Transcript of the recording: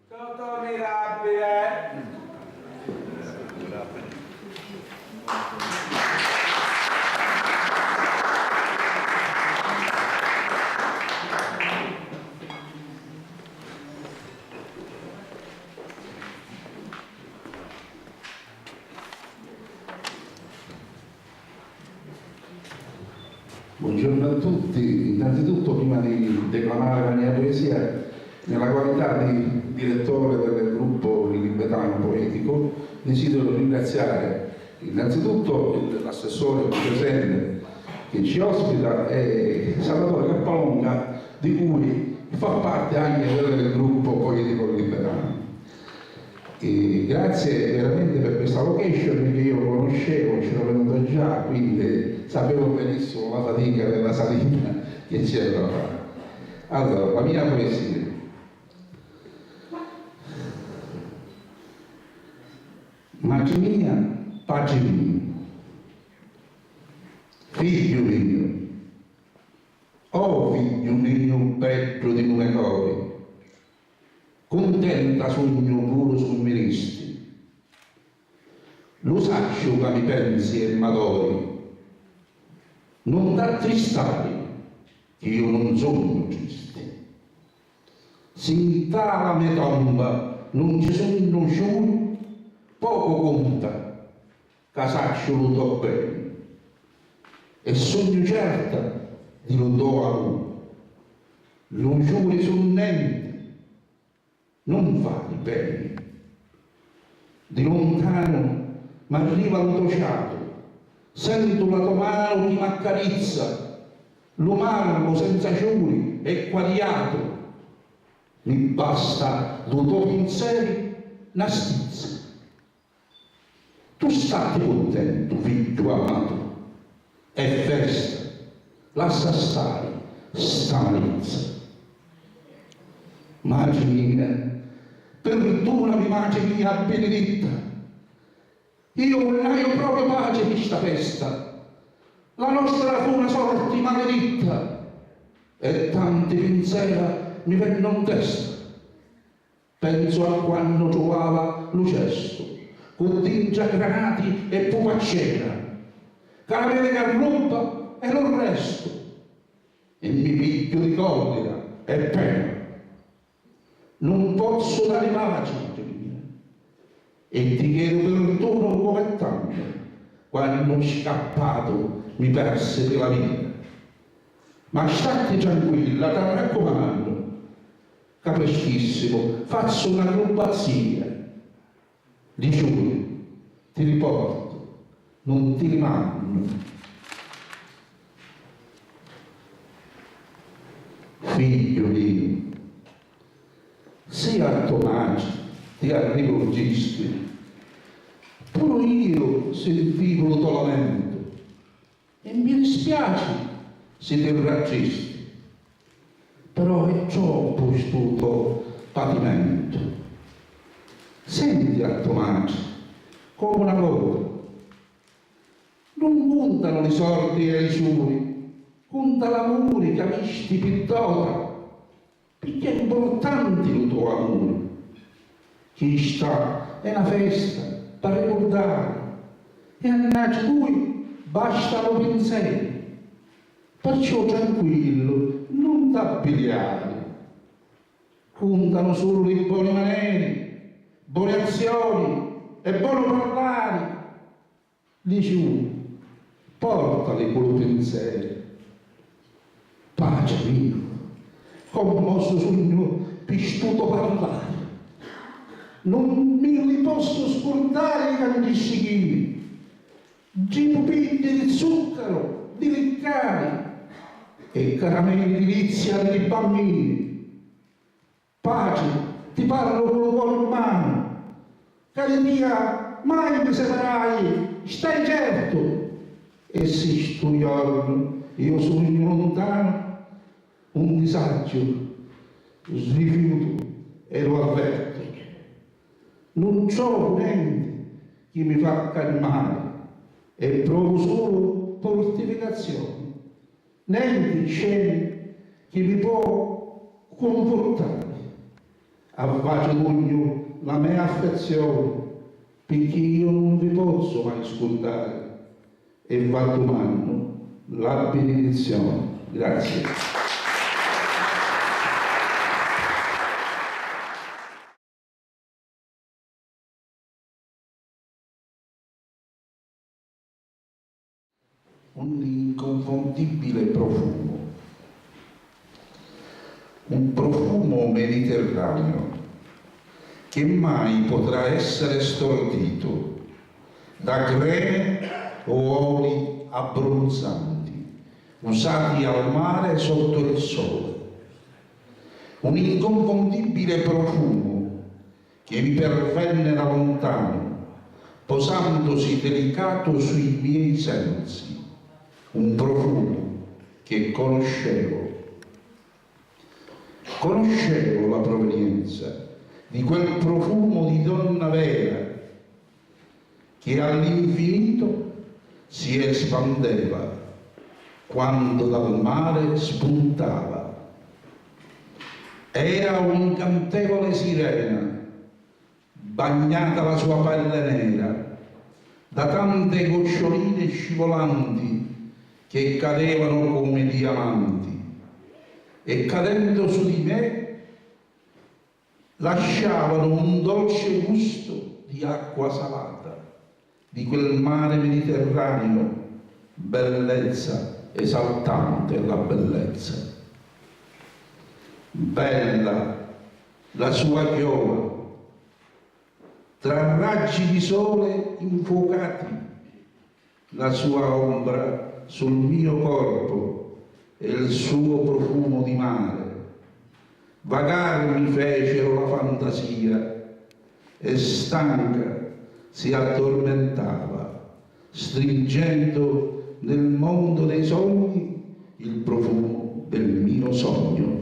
Tutto mirabile. Buongiorno a tutti. Innanzitutto, prima di declamare la mia poesia, nella qualità di direttore del gruppo Il Libetano Poetico, desidero ringraziare innanzitutto l'assessore presente che ci ospita e Salvatore Cappalonga, di cui fa parte anche del gruppo Poetico Il Libetano. E grazie veramente per questa location che io conoscevo, c'ero venuto già, quindi sapevo benissimo la fatica della salita che c'era da fare. Allora, la mia poesia. Magia mia, pace mia, figlio mio, oh figlio mio bello di nome cori, contenta sogno puro sul miristi, lo saccio che mi pensi e m'adori, non t'attristare che io non sono triste, sin la mia tomba non ci sono giuri, poco conta che saccio lo do bene e sogno certa di lo do a lui, lo giuri sul niente, non fare bene. Di lontano m'arriva lo tociato, sento la tua mano che m'accarizza, l'umano senza giuri è quagliato, mi basta lo tuo pensiero una stizza. Tu stai contento, figlio amato, è festa, lascia stare stanezza. Magia mia, perdonami, magia mia benedetta, io non ho proprio pace di sta festa, la nostra fu una sorte maledetta, e tanti pensieri mi vengono in testa. Penso a quando trovava lo cesto, con tingia granati e pupaccena, caramelle che ruba e lo resto, e mi piglio di collera e pena. Non posso dare pace mia, e ti chiedo perdono come tanto, quando scappato mi perse per la vita. Ma state tranquilla, ti raccomando, che prestissimo faccio una acrobazia, di giuro, ti riporto, non ti rimando. Figlio mio, se a Tommaso ti rivolgisti, pure io sentivo il tuo lamento e mi dispiace se ti raggisti, però è troppo il tuo patimento. Senti a Tommaso come una cosa, non contano i sordi e i giuri, conta l'amore che amici pittore, perché è importante il tuo amore. Chi sta è una festa per ricordare, e a lui bastano pensieri. Perciò tranquillo, non t'abbigliare. Contano solo i buoni maneri, buone azioni e buono parlare. Lì giù, portali quello pensiero. Pace mia, commosso sogno pistuto parlare. Non mi li posso scordare i cantiscichini, di pupille di zucchero, di leccari e caramelli di lizia dei bambini. Pace, ti parlo con lo cuore in mano, che dia mai mi separai, stai certo. E se sto giorno io sogno lontano, un disagio rifiuto e lo avverto. Non c'ho niente che mi fa calmare e provo solo fortificazione, niente scene che mi può confortare. avvacio d'ugno la mia affezione, perché io non vi posso mai scordare, e va domando la benedizione. Grazie. Un inconfondibile profumo, un profumo mediterraneo che mai potrà essere stordito da creme o oli abbronzanti usati al mare sotto il sole. Un inconfondibile profumo che mi pervenne da lontano, posandosi delicato sui miei sensi. Un profumo che conoscevo. Conoscevo la provenienza di quel profumo di donna vera che all'infinito si espandeva quando dal mare spuntava. Era un'incantevole sirena, bagnata la sua pelle nera da tante goccioline scivolanti che cadevano come diamanti, e cadendo su di me lasciavano un dolce gusto di acqua salata, di quel mare Mediterraneo, bellezza esaltante la bellezza. Bella la sua chioma, tra raggi di sole infuocati, la sua ombra sul mio corpo e il suo profumo di mare. Vagare mi fecero la fantasia e stanca si addormentava, stringendo nel mondo dei sogni il profumo del mio sogno.